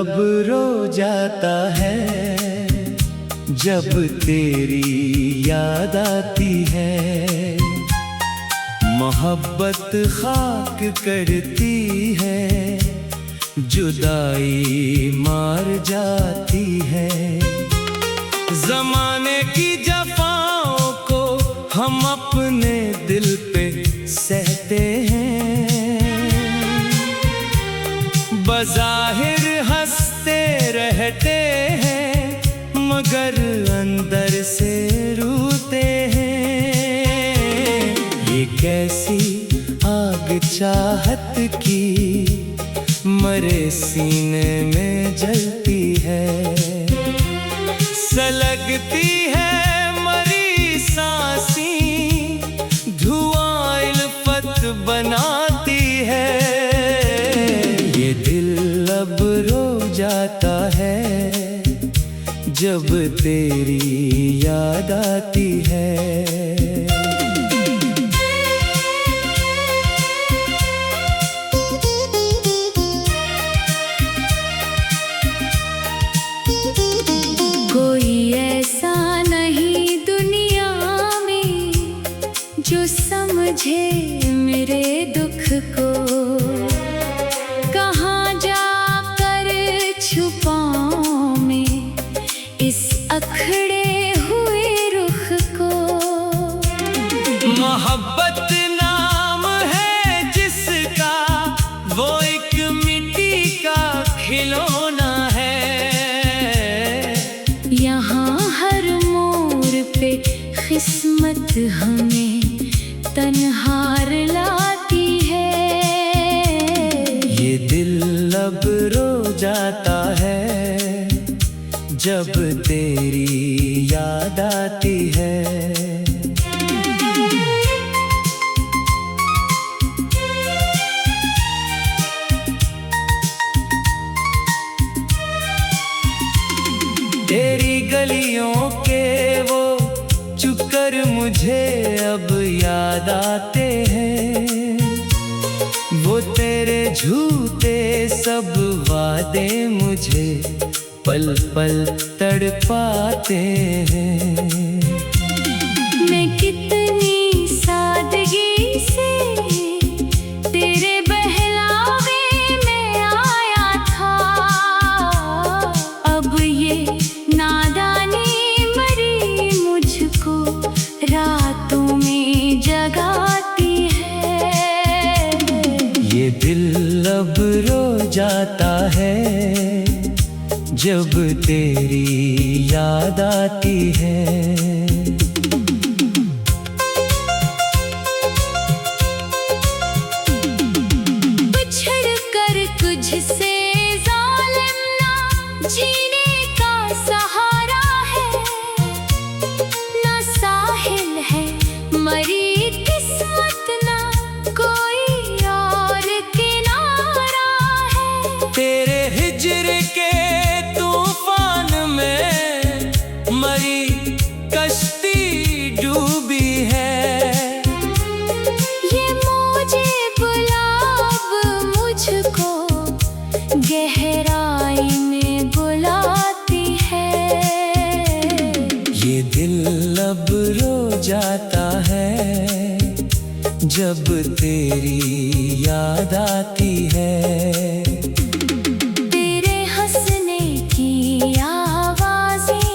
लब रो जाता है जब तेरी याद आती है। मोहब्बत खाक करती है, जुदाई मार जाती है। ज़माने की जफ़ाओं को हम अपने दिल पे सहते हैं। बज़ाहिर हंसते रहते हैं, मगर अंदर से रोते हैं। ये कैसी आग चाहत की मरे सीने में जलती है। सलगती है मरी सांसें, धुआं इल्फत बनाती है। ये दिल अब रो जाता है जब तेरी याद आती है। कोई ऐसा नहीं दुनिया में जो समझे मेरे दुख को। कहाँ जाकर छुपाऊं मैं इस अखड़े हुए रुख को। मोहब्बत नाम है जिसका, वो एक मिट्टी का खिलौना है। यहाँ हर मोड़ पे किस्मत हमें तन्हार लाती है। ये दिल अब रो जाता है जब तेरी याद आती है। तेरी गलियों के वो चुक्कर मुझे अब याद आते हैं। वो तेरे झूठे सब वादे मुझे पल पल तड़पाते हैं। मैं कितनी सादगी से तेरे बहलावे में आया था। अब ये नादानी मरी मुझको रातों में जगाती है। ये दिल अब रो जाता है जब तेरी याद आती है। बिछड़ कर तुझसे ज़ालिम ना जीने का सहारा है। ना साहिल है मरी किस्मत, ना कोई और किनारा है। तेरे हिज्र के तूफान में मरी कश्ती डूबी है। ये मौजे गुलाब मुझको गहराई में बुलाती है। ये दिल अब रो जाता है जब तेरी याद आती है। तेरे हंसने की आवाज़ें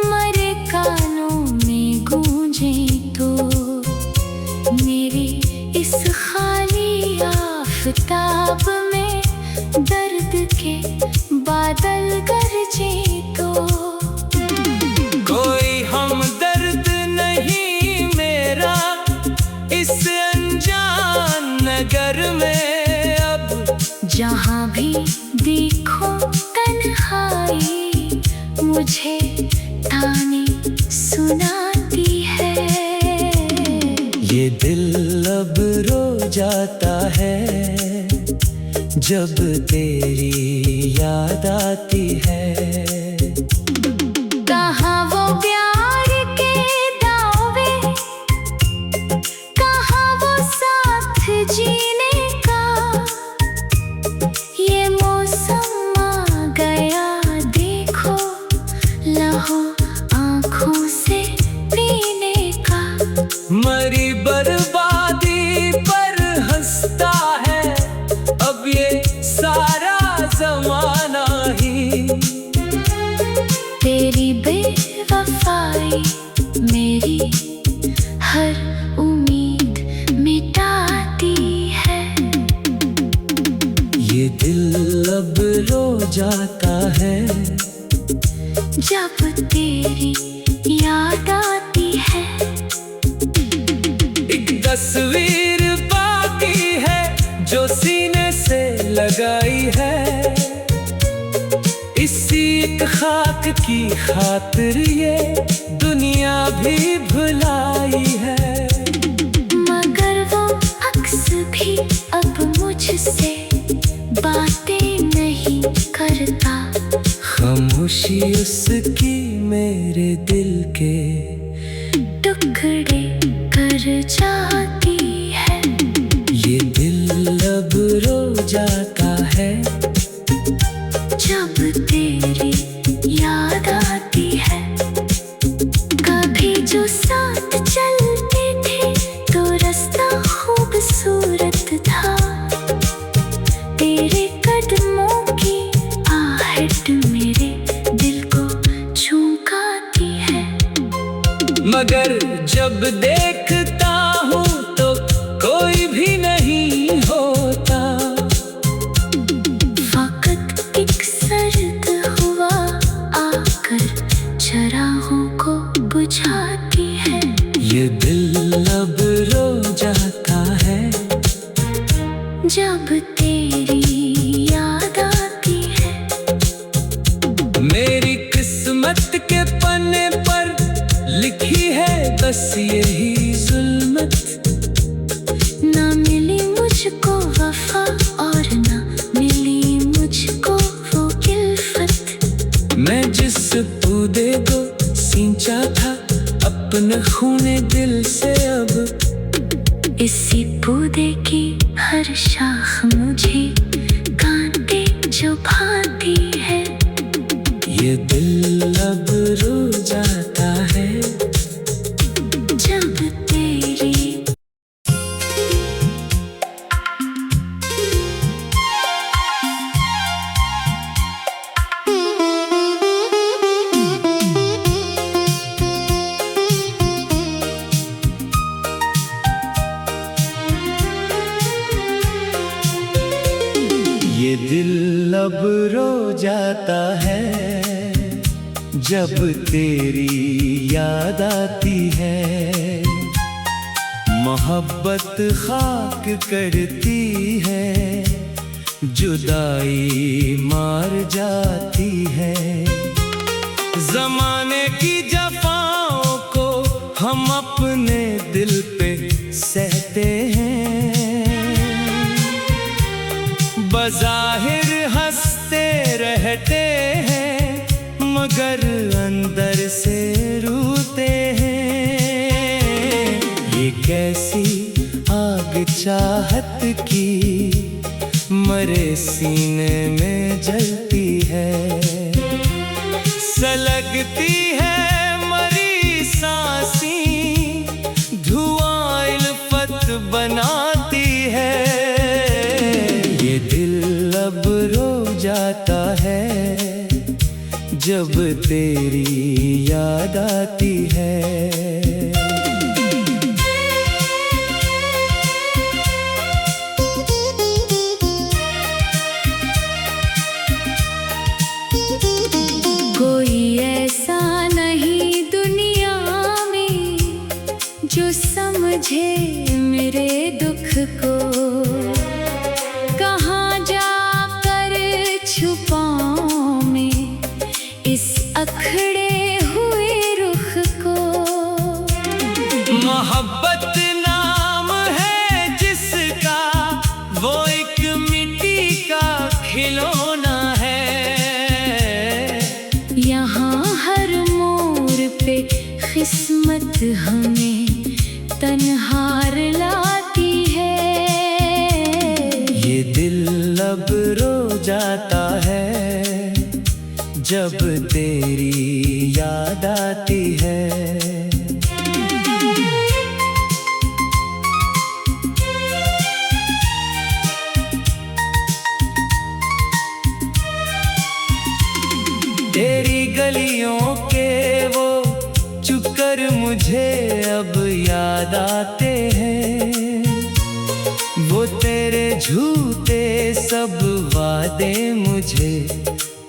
मरे कानों में गूंजे तो मेरी इस खाली आफताब में दर्द के बादल गरजे तो। कोई हमदर्द नहीं मेरा इस अनजान नगर में अब। जहाँ भी देखो तन्हाई मुझे ताने सुनाती है। ये दिल अब रो जाता है जब तेरी याद आती है। कहाँ वो प्यार के दावे, कहाँ वो साथ जीने का। ये मौसम जाता है जब तेरी याद आती है। एक तस्वीर बाकी है जो सीने से लगाई है, इसी एक खाक की खातिर ये दुनिया भी भुलाई है। मगर वो अक्स भी अब मुझसे बातें नहीं करता। खामोशी उसकी मेरे दिल के टुकड़े कर जाती है। ये दिल अब रो जाता है जब तेरी याद आती है। कभी जो साथ चलते थे तो रास्ता खूबसूरत था। तेरे कदमों की आहट मेरे दिल को झुकाती है। मगर जब देखता हूँ तो कोई भी नहीं होता। वक्त एक सर्द हुआ आकर चराहों को बुझाती है। ये दिल अब रो जाता है जब तेरी याद आती है। मेरी किस्मत के पन्ने पर लिखी है बस यही जुल्मत। ना मिली मुझको वफा और ना मिली मुझको वो इल्फत। मैं जिस पौधे को सींचा था अपने खूने दिल से, अब इसी पौधे की हर शाख मुझे कांटे चुभाती है। ये दिल अब रो जाता है जब तेरी ये दिल अब रो जाता है जब तेरी याद आती है। मोहब्बत खाक करती है, जुदाई मार जाती है। जमाने की जफाओं को हम अपने दिल पे सहते हैं, बज़ाहिर हंसते रहते हैं मगर अंदर से रोते हैं। ये कैसी आग चाहत की मरे सीने में जलती है, सलगती है मरी सांसें, धुआं इल्फत बनाती है। ये दिल अब रो जाता है जब तेरी याद आती है। कोई ऐसा नहीं दुनिया में जो समझे मेरे दुख को। कहाँ जाकर छुपाऊं मैं इस अखड़े हुए रुख को। मोहब्बत नाम है जिसका, वो एक मिट्टी का खिलौना है। यहाँ हर मोड़ पे किस्मत हमें तन्हार लाती है। ये दिल अब रो जाता है जब तेरी याद आती है। तेरी गलियों के वो चुक्कर मुझे अब याद आते हैं, वो तेरे झूठे सब वादे मुझे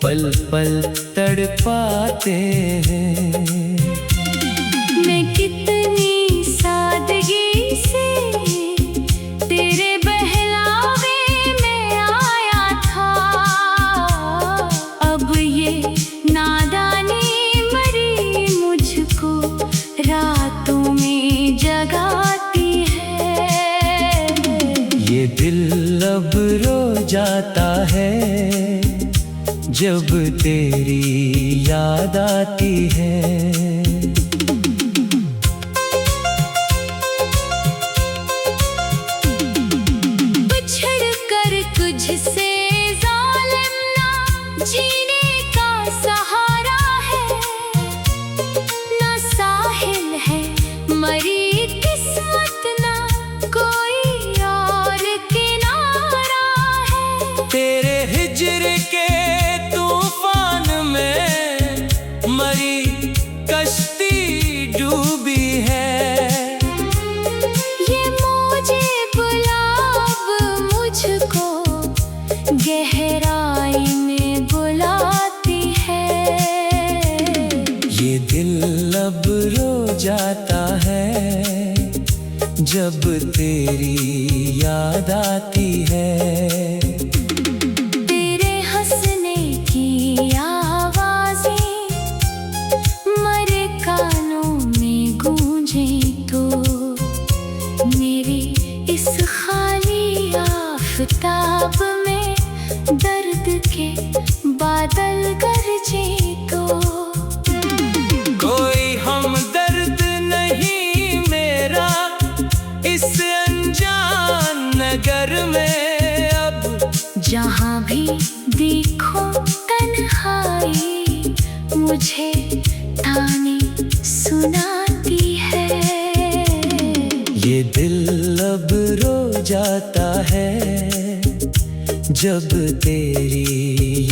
पल पल तड़पाते हैं। मैं कितनी सादगी से तेरे बहलावे में आया था, अब ये नादानी मरी मुझको रातों में जगाती है। ये दिल अब रो जाता है जब तेरी याद आती है। बिछड़ कर तुझसे जालिम ना जीने का सहारा है, ना साहिल है मरी किस्मत, ना कोई और किनारा है। तेरे हिज्र के तूफान में मरी कश्ती डूबी है। ये मौजे गुलाब मुझको गहराई में बुलाती है। ये दिल अब रो जाता है जब तेरी याद आती है। तेरे हंसने की आवाज़ें मरे कानों में गूंजे तो मेरी इस खाली आफताब में दर्द के बादल गरजे तो। कोई हमदर्द नहीं मेरा इस अनजान नगर में अब, जहाँ भी देखो तन्हाई मुझे ताने सुनाती है। ये दिल अब रो जाता है जब तेरी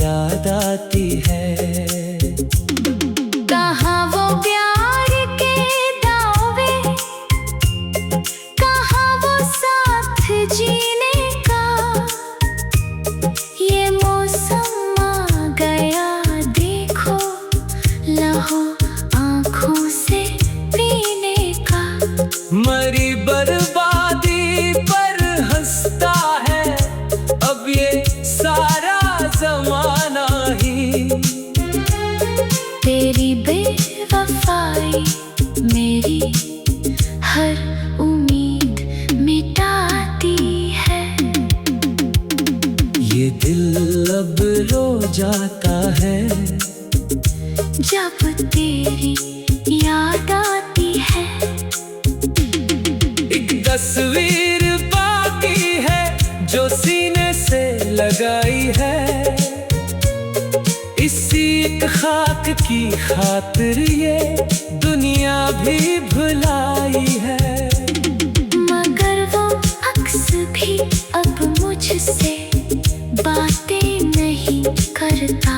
याद आती है। कहाँ वो प्यार के दावे, कहाँ वो साथ जीने का, ये मौसम आ गया देखो लहो आँखों से पीने का। मरी बर्बादी पर हंसता है अब ये सारा जमाना ही। तेरी बेवफाई मेरी हर उम्मीद मिटाती है। ये दिल अब रो जाता है जब तेरी याद आती है। एक तस्वीर बाकी है जो सीने से लगाई है, इसी एक खाक की खातिर ये दुनिया भी भुलाई है। मगर वो अक्स भी अब मुझसे बातें नहीं करता,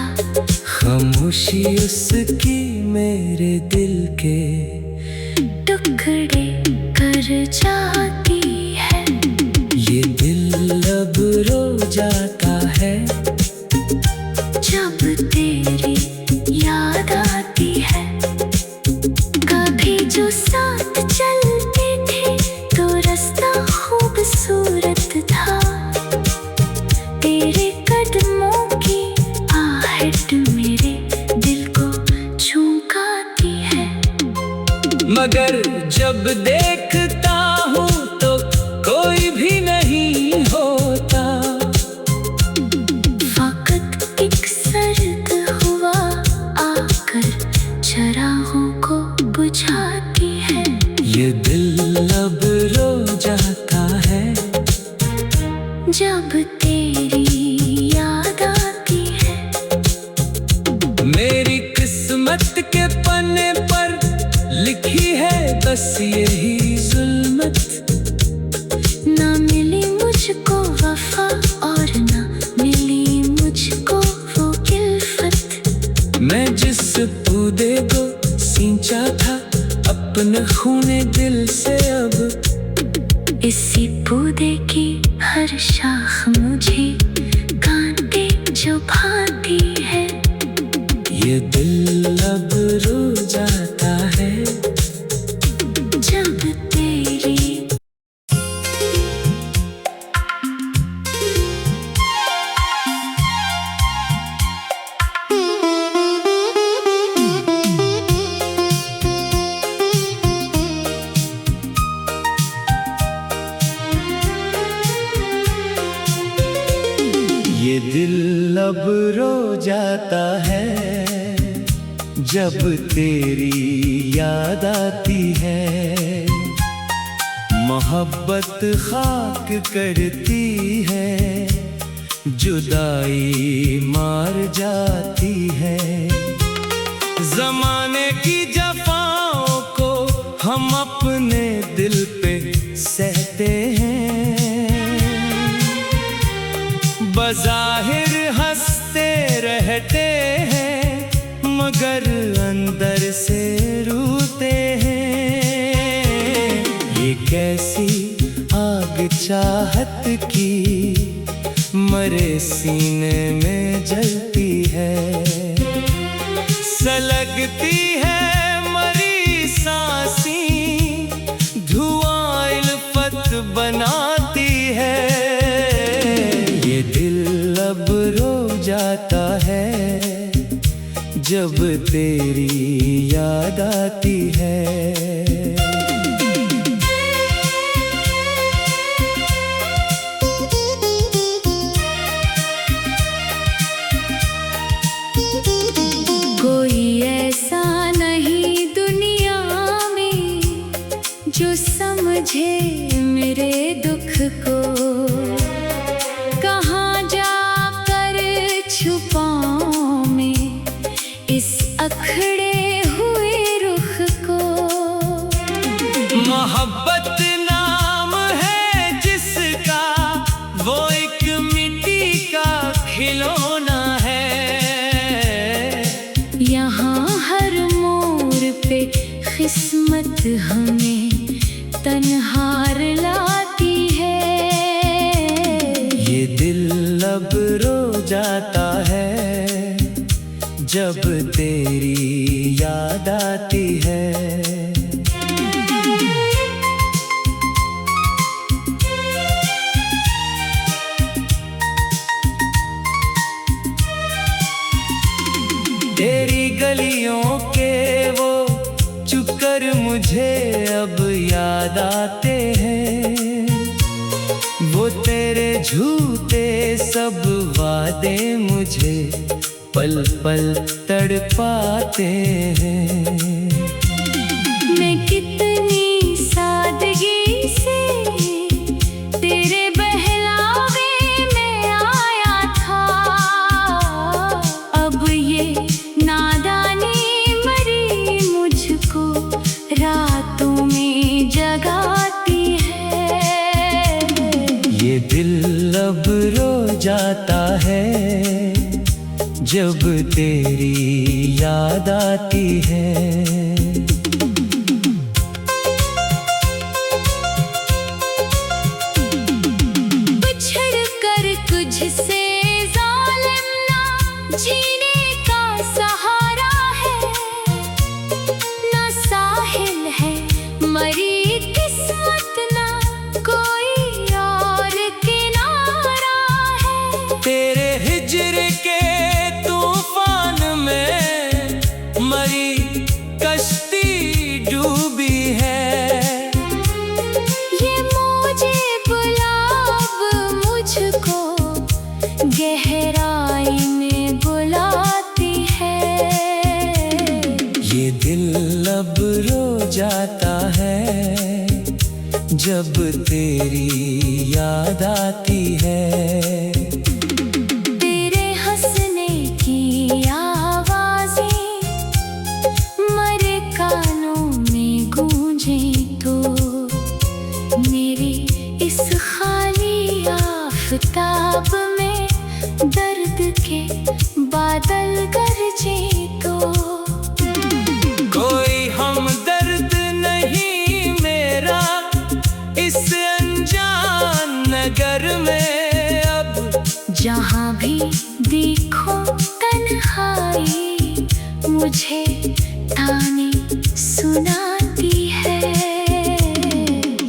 खामोशी उसकी मेरे दिल के टुकड़े कर जाती है। ये दिल अब रो जाता है जब तेरी याद आती है। कभी जो साथ चलते थे तो रास्ता खूबसूरत था, तेरे कदमों की आहट मेरे दिल को झुकाती है। मगर जब देखता हूँ तो कोई भी नहीं होता, वक्त एक सर्द हुआ आकर चराहों को बुझाती है। ये दिल अब रो जाता है जब तेरी याद आती है। मेरी किस्मत के पन्ने पर लिखी है बस यही जुल्मत, ना मिली मुझको वफा और ना मिली मुझको वो इल्फत। मैं जिस पौधे को सींचा था अपने खूने दिल से, अब इसी पौधे की हर शाख मुझे कांटे जो भाती है। ये दिल अब रो जाता है जब तेरी ये दिल अब रो जाता है जब तेरी याद आती है। मोहब्बत खाक करती है, जुदाई मार जाती है। जमाने की जफाओं को हम अपने दिल पे सहते हैं, बज़ाहिर हंसते रहते हैं मगर अंदर से रोते हैं। ये कैसी आग चाहत की मरे सीने में जलती है, सलगती है मरी सांसें, धुआं इल्फत बनाती है। ये दिल अब रो जाता है जब तेरी याद आती है। कोई ऐसा नहीं दुनिया में जो समझे मेरे दुख को, कहाँ जाकर छुपाऊं मैं इस अखड़े हुए रुख को। मोहब्बत नाम है जिसका, वो एक मिट्टी का खिलौना है। यहाँ हर मोड़ पे किस्मत हमें तन्हार लाती है। ये दिल अब रो जाता है जब तेरी याद आती है। तेरी गलियों के वो चुक्कर मुझे अब याद आते हैं, वो तेरे झूठे सब वादे मुझे पल पल तड़पाते हैं। मैं कितनी सादगी से तेरे बहलावे में आया था, अब ये नादानी मरी मुझको रातों में जगाती है। ये दिल अब रो जाता है जब तेरी याद आती है। बिछड़ कर तुझसे जालिम ना जीने का सहारा है, ना साहिल है मरी किस्मत, ना कोई और किनारा है। तेरे हिज्र के तूफान में मरी कश्ती डूबी है। ये मौजे गुलाब मुझको गहराई में बुलाती है। ये दिल अब रो जाता है जब तेरी याद आती है। तेरे हंसने की आवाज़ें मरे कानों में गूंजे तो मेरी इस खाली आफताब में दर्द के बादल गरजे तो। कोई हमदर्द नहीं मेरा इस अनजान नगर में अब, जहाँ भी देखो तन्हाई मुझे ताने सुनाती है।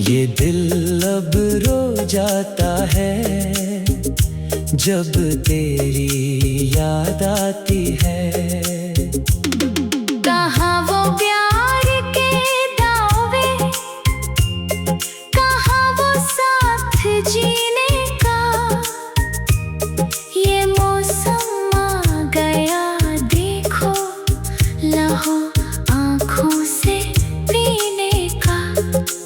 ये दिल अब रो जाता है जब तेरी याद आती है। कहाँ वो प्यार के दावे, कहाँ वो साथ जीने का। ये मौसम आ गया देखो, लहो आँखों से पीने का।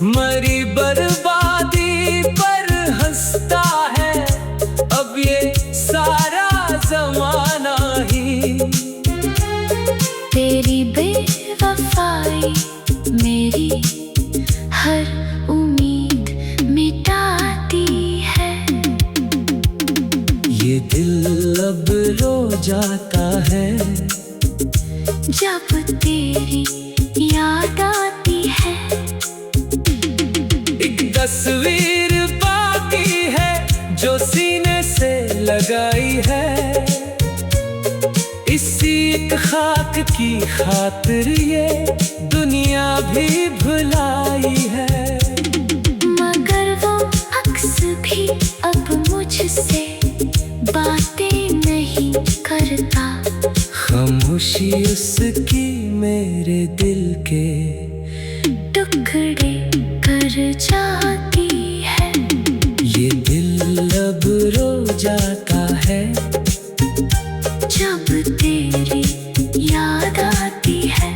मरी बर्बादी पर हंसता है अब ये सारा जमाना ही। तेरी बेवफाई मेरी हर उम्मीद मिटाती है। ये दिल अब रो जाता है जब तेरी याद आती है। एक तस्वीर बाकी है जो सीने से लगाई है। इसी एक खाक की खातिर ये दुनिया भी भुलाई है। मगर वो अक्स भी अब मुझसे बातें नहीं करता। खामोशी उसकी मेरे दिल के टुकड़े कर जाती है। ये दिल अब रो जाता है जब तेरी याद आती है।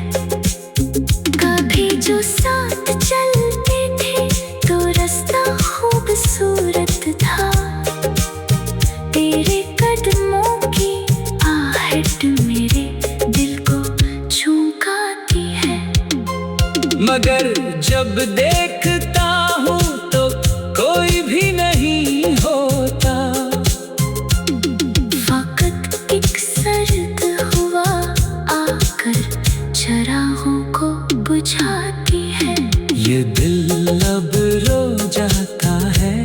कभी जो साथ चलते थे तो रास्ता खूबसूरत था। तेरे कदमों की आहट मेरे दिल को झुकाती है। मगर जब देखता हूँ तो कोई भी नहीं होता। फकत एक सर्द हुआ आकर चराहों को बुझाती है। ये दिल अब रो जाता है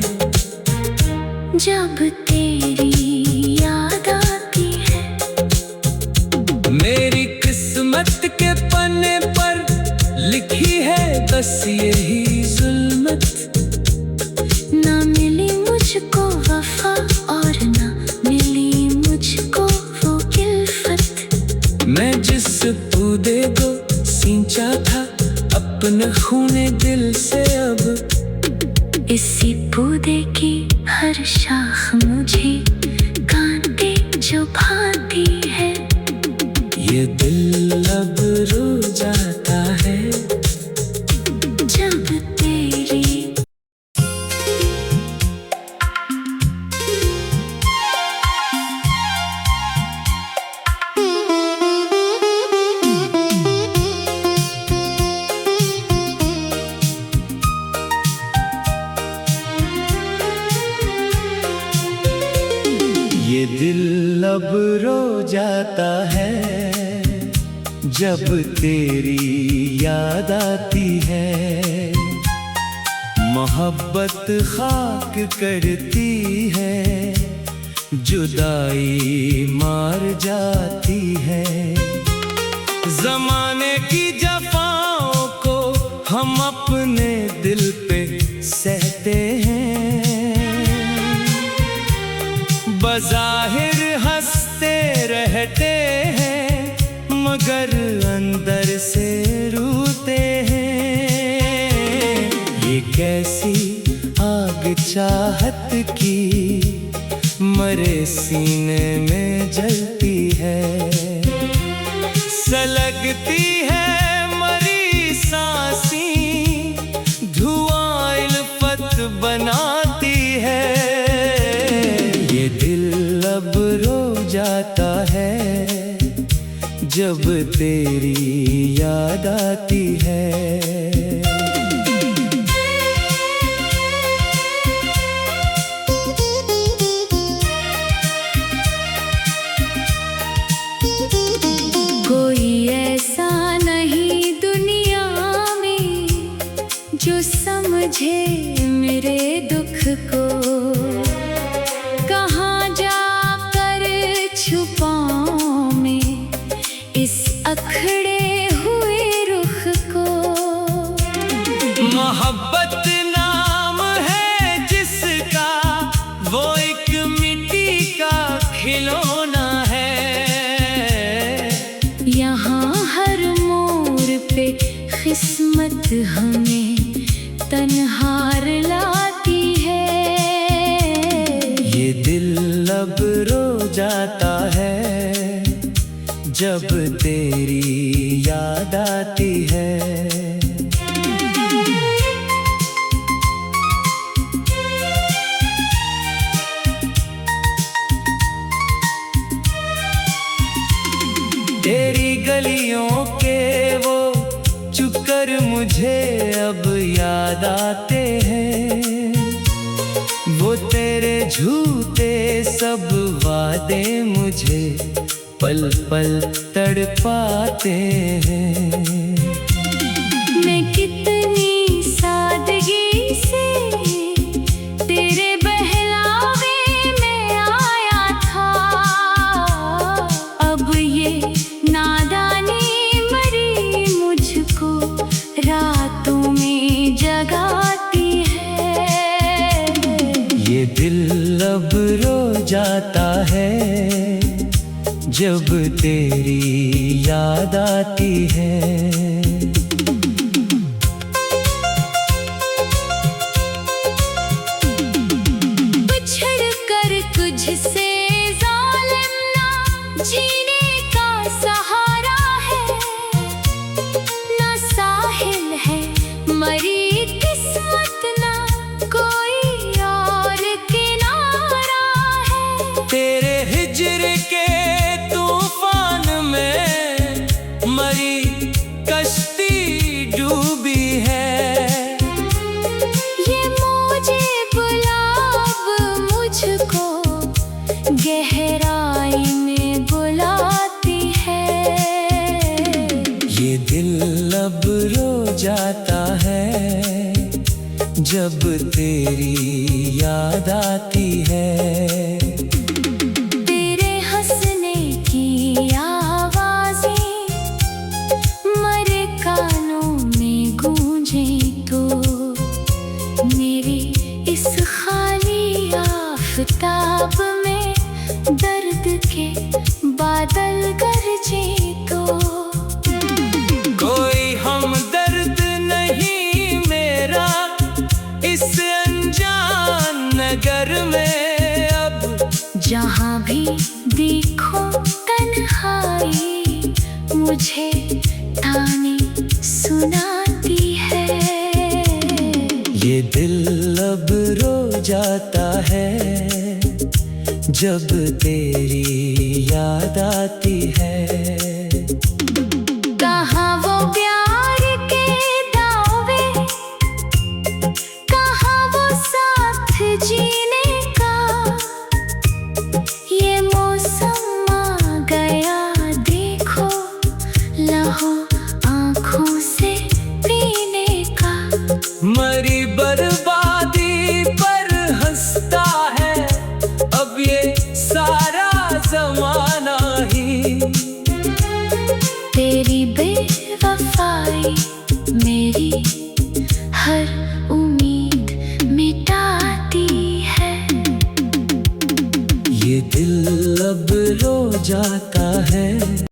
जब तेरी याद आती है। मेरी किस्मत के पन्ने पर लिखी है बस यही जुल्मत। ना मिली मुझको वफा और ना मिली मुझको वो किल्फत। मैं जिस पौधे को सींचा था अपने खूने दिल से अब इसी पौधे की हर शाख मुझे कांटे जो भाती है। ये दिल अब रो जाता है जब तेरी ये दिल अब रो जाता है जब तेरी याद आती है। मोहब्बत खाक करती है, जुदाई मार जाती है। जमाने की जफाओं को हम अपने दिल पे सहते हैं। बज़ाहिर हंसते रहते हैं मगर अंदर से रूते हैं। ये कैसी आग चाहत की मरे सीने में जलती है। सलगती है मरी सांसी, धुआं इल्फत बनाती है। ये दिल अब रो जाता है जब तेरी याद आती है। कोई ऐसा नहीं दुनिया में जो समझे मेरे दुख को। कहाँ जाकर छुपाऊं मैं इस अखड़ हमें तन्हार लाती है। ये दिल अब रो जाता है जब तेरी याद आती है। तेरी गलियों के वो चक्कर मुझे अब याद आते हैं। वो तेरे झूठे सब वादे मुझे पल पल तड़पाते हैं। मैं कितनी सादगी से तेरे बहलावे में आया था। अब ये नादानी मरी मुझको रातों में जगाती है। ये दिल अब रो जाता है जब तेरी याद आती है। बिछड़ कर तुझसे जालिम ना जीने का सहारा है। ना साहिल है मरी किस्मत, ना कोई और किनारा है। तेरे हिज्र के तूफान में मरी कश्ती डूबी है। ये मौजे गुलाब मुझको गहराई में बुलाती है। ये दिल अब रो जाता है जब तेरी याद आती है। तेरे हंसने की आवाज़ें मरे कानों में गूंजे तो मेरी इस खाली आफताब में दर्द के बादल गरजे तो। कोई हमदर्द नहीं मेरा इस अनजान नगर में अब। जहाँ भी देखो तन्हाई मुझे ताने सुनाती है। ये दिल अब रो जाता है जब तेरी याद आती है। कहाँ वो प्यार के दावे, कहाँ वो साथ जीने का। ये मौसम आ गया देखो, लहो आँखों से पीने का। मरी बर्बादी पर हंसता है अब ये सारा जमाना ही। तेरी बेवफाई मेरी हर उम्मीद मिटाती है। ये दिल अब रो जाता है